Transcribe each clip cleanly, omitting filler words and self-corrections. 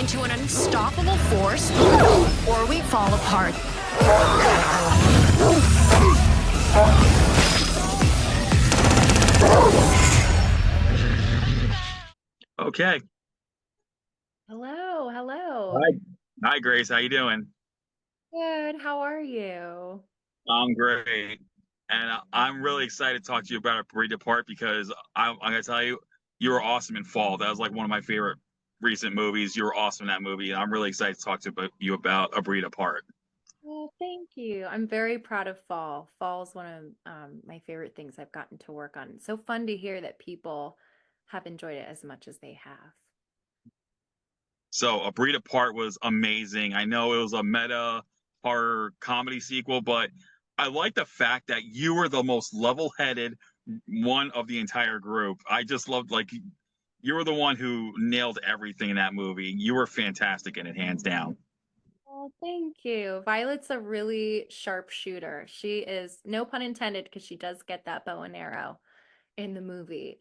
into an unstoppable force, or we fall apart. Okay. Hello, hello. Hi. Hi, Grace. How you doing? Good. How are you? I'm great. And I'm really excited to talk to you about A Breed Apart because I'm going to tell you, you were awesome in Fall. That was like one of my favorite recent movies. You were awesome in that movie. And I'm really excited to talk to you about A Breed Apart. Well, thank you. I'm very proud of Fall. Fall is one of my favorite things I've gotten to work on. It's so fun to hear that people have enjoyed it as much as they have. So A Breed Apart was amazing. I know it was a meta horror comedy sequel, but I like the fact that you were the most level-headed one of the entire group. I just loved like you were the one who nailed everything in that movie. You were fantastic in it, hands down. Well, thank you. Violet's a really sharp shooter. She is, no pun intended, because she does get that bow and arrow in the movie.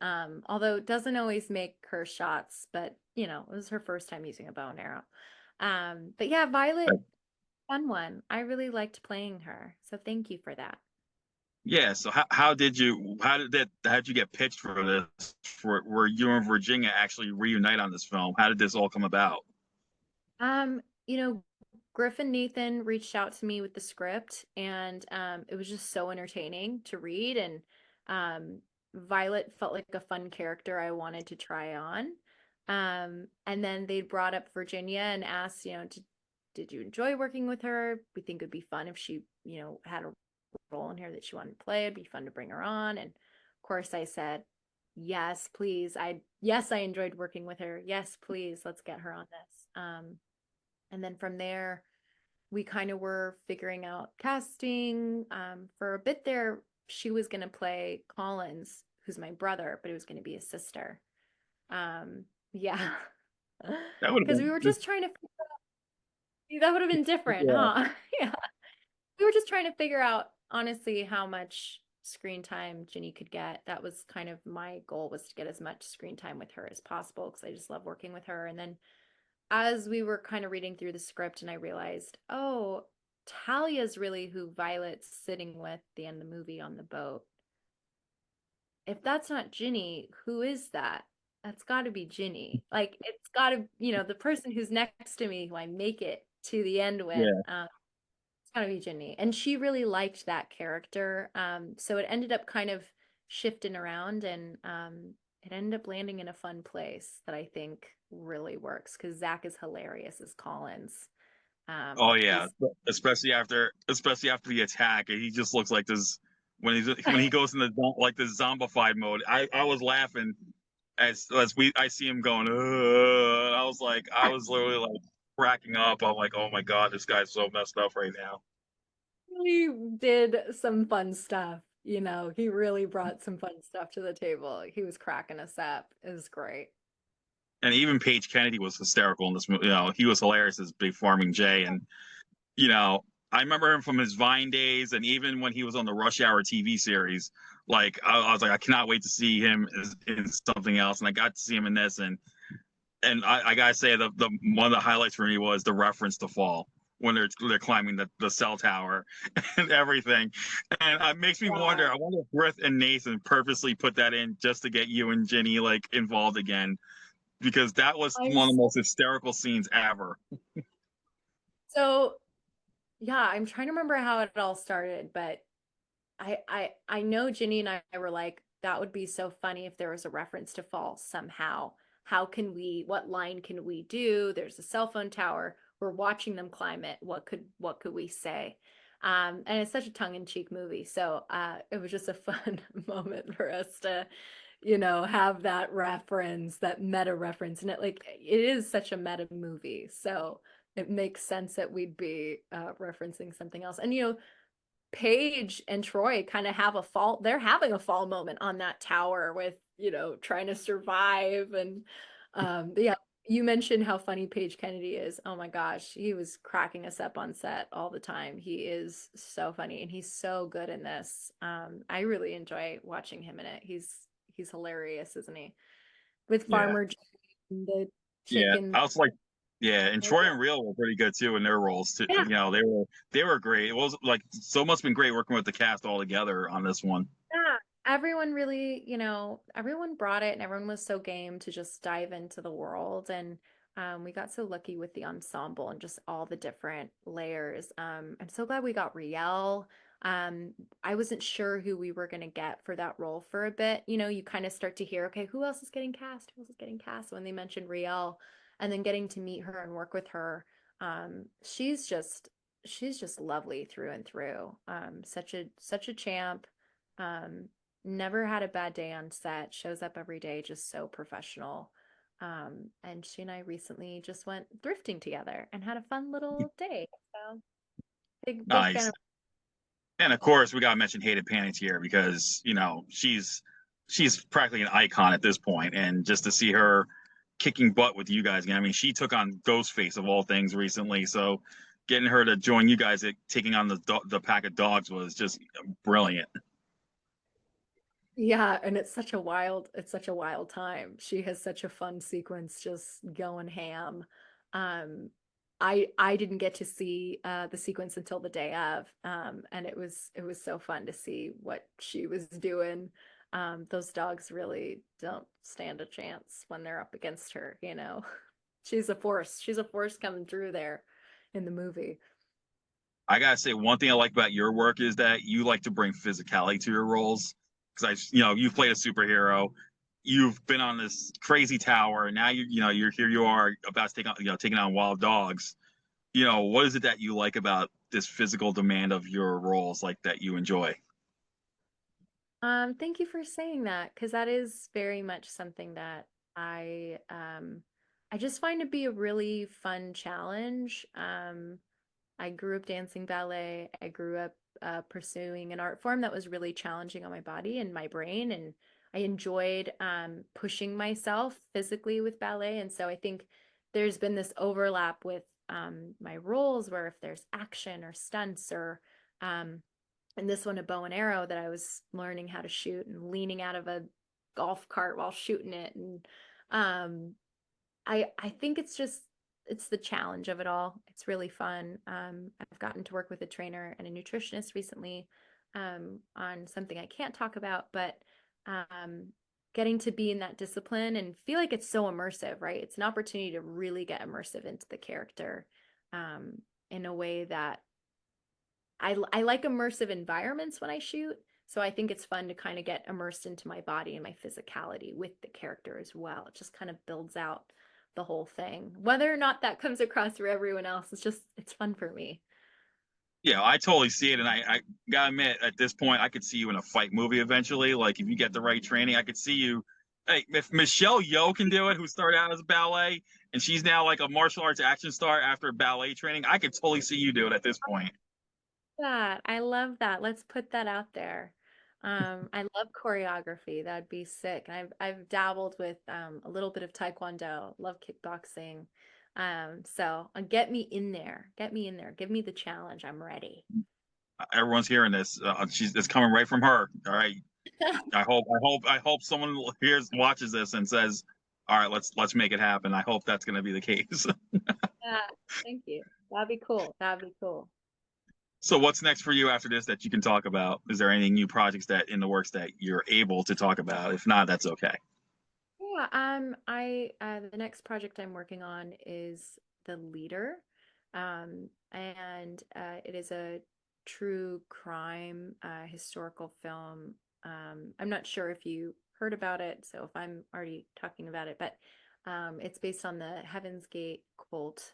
Although it doesn't always make her shots, but it was her first time using a bow and arrow. But yeah, Violet, fun one. I really liked playing her. So thank you for that. Yeah. So how did you get pitched for this? For where you and Virginia actually reunite on this film? How did this all come about? Um, you know, Griffin Nathan reached out to me with the script, and it was just so entertaining to read. And Violet felt like a fun character I wanted to try on. And then they brought up Virginia and asked, did you enjoy working with her? We think it would be fun if she, had a role in here that she wanted to play. It'd be fun to bring her on. And of course, I said, yes, please. Yes, I enjoyed working with her. Yes, please. Let's get her on this. And then from there, we kind of were figuring out casting. For a bit there, she was going to play Collins, who's my brother, but it was going to be his sister. Yeah. That would have Because we been were just trying to, that would have been different, yeah. huh? Yeah. We were just trying to figure out, honestly, how much screen time Ginny could get. That was kind of my goal, was to get as much screen time with her as possible, because I just love working with her. And then as we were kind of reading through the script, and I realized, oh, Talia's really who Violet's sitting with at the end of the movie on the boat. If that's not Ginny, who is that? That's got to be Ginny. Like, it's got to, the person who's next to me, who I make it to the end with, Yeah. it's got to be Ginny. And she really liked that character. So it ended up kind of shifting around, and it ended up landing in a fun place that I think really works, because Zach is hilarious as Collins. Oh yeah, He's especially after the attack, he just looks like this when he goes in the zombified mode. I was laughing as I see him going. I was literally like cracking up. I'm like, oh my god, this guy's so messed up right now. really did some fun stuff. He really brought some fun stuff to the table. He was cracking us up. It was great. And even Paige Kennedy was hysterical in this movie. He was hilarious as Big Farming Jay, and I remember him from his Vine days, and even when he was on the Rush Hour TV series. Like I was like, I cannot wait to see him in something else, and I got to see him in this, and I gotta say the one of the highlights for me was the reference to Fall when they're climbing the cell tower and everything, and it makes me wonder. Wow. I wonder if Griff and Nathan purposely put that in just to get you and Ginny like involved again, because that was I'm one of the most hysterical scenes ever. so yeah, I'm trying to remember how it all started, but I know Ginny and I were like, that would be so funny if there was a reference to Fall somehow. What line can we do? There's a cell phone tower. We're watching them climb it. What could we say? And it's such a tongue-in-cheek movie. So it was just a fun moment for us to, have that reference, that meta reference. And it is such a meta movie. So it makes sense that we'd be referencing something else. And Paige and Troy kind of have a fall. They're having a fall moment on that tower with, trying to survive. And yeah, you mentioned how funny Paige Kennedy is. Oh my gosh, he was cracking us up on set all the time. He is so funny, and he's so good in this. I really enjoy watching him in it. He's hilarious, isn't he? With Yeah, Farmer Jane, the yeah. chicken. I was like. Yeah, and Troy and Real were pretty good too in their roles too. Yeah. You know, they were great. It was like so must have been great working with the cast all together on this one. Yeah, everyone really, everyone brought it and everyone was so game to just dive into the world. And we got so lucky with the ensemble and just all the different layers. I'm so glad we got Riel. I wasn't sure who we were going to get for that role for a bit. You kind of start to hear, okay, who else is getting cast? Who else is getting cast? When they mentioned Riel and then getting to meet her and work with her, she's just lovely through and through. Such a champ. um, Never had a bad day on set, shows up every day, just so professional. And she and I recently just went thrifting together and had a fun little day. So big fan Nice. of. And of course, we got to mention Hayden Panettiere because she's practically an icon at this point, and just to see her kicking butt with you guys again. I mean, she took on Ghostface of all things recently, so getting her to join you guys at taking on the pack of dogs was just brilliant. Yeah, and it's such a wild time. She has such a fun sequence just going ham. Um, I didn't get to see the sequence until the day of, and it was so fun to see what she was doing. Those dogs really don't stand a chance when they're up against her. She's a force. She's a force coming through there in the movie. I gotta say, one thing I like about your work is that you like to bring physicality to your roles. Because you've played a superhero, you've been on this crazy tower, and now you're here. You are about to taking on wild dogs. What is it that you like about this physical demand of your roles, like that you enjoy? Thank you for saying that, because that is very much something that I just find to be a really fun challenge. I grew up dancing ballet. I grew up pursuing an art form that was really challenging on my body and my brain, and I enjoyed pushing myself physically with ballet. And so I think there's been this overlap with my roles where if there's action or stunts or um, and this one a bow and arrow that I was learning how to shoot and leaning out of a golf cart while shooting it. And um, I think it's the challenge of it all. It's really fun. I've gotten to work with a trainer and a nutritionist recently on something I can't talk about, but um, getting to be in that discipline and feel like it's so immersive, right? It's an opportunity to really get immersive into the character um, in a way that I like immersive environments when I shoot. So I think it's fun to kind of get immersed into my body and my physicality with the character as well. It just kind of builds out the whole thing. Whether or not that comes across for everyone else, it's fun for me. Yeah, I totally see it, and I gotta admit, at this point, I could see you in a fight movie eventually. Like if you get the right training, I could see you. Hey, if Michelle Yeoh can do it, who started out as ballet, and she's now like a martial arts action star after ballet training, I could totally see you do it at this point. That I love that. Let's put that out there. I love choreography. That'd be sick. And I've dabbled with a little bit of taekwondo. Love kickboxing. So get me in there. Get me in there. Give me the challenge. I'm ready. Everyone's hearing this. It's coming right from her. All right. I hope someone watches this and says, "All right, let's make it happen." I hope that's going to be the case. Yeah, thank you. That'd be cool. That'd be cool. So, what's next for you after this that you can talk about? Is there any new projects that in the works that you're able to talk about? If not, that's okay. Yeah, I the next project I'm working on is The Leader. And it is a true crime historical film. I'm not sure if you heard about it, so if I'm already talking about it, but it's based on the Heaven's Gate cult.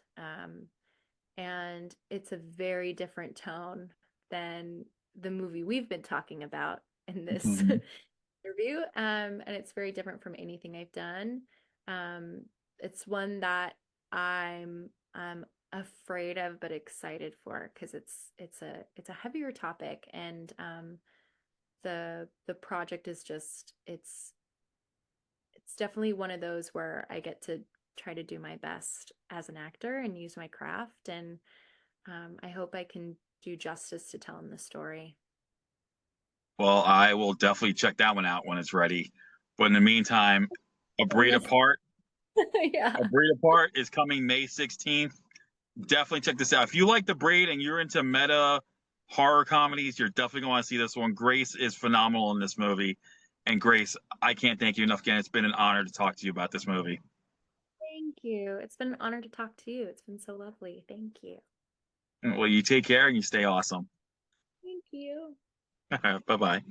And it's a very different tone than the movie we've been talking about in this Mhm. interview. And it's very different from anything I've done. It's one that I'm afraid of but excited for because it's a heavier topic, and the project is just it's definitely one of those where I get to try to do my best as an actor and use my craft, and I hope I can do justice to telling the story. Well, I will definitely check that one out when it's ready. But in the meantime, a Don't breed miss. apart. Yeah. A Breed Apart is coming May 16th. Definitely check this out. If you like The Braid and you're into meta horror comedies, you're definitely going to want to see this one. Grace is phenomenal in this movie. And Grace, I can't thank you enough again. It's been an honor to talk to you about this movie. Thank you. It's been an honor to talk to you. It's been so lovely. Thank you. Well, you take care and you stay awesome. Thank you. Bye bye.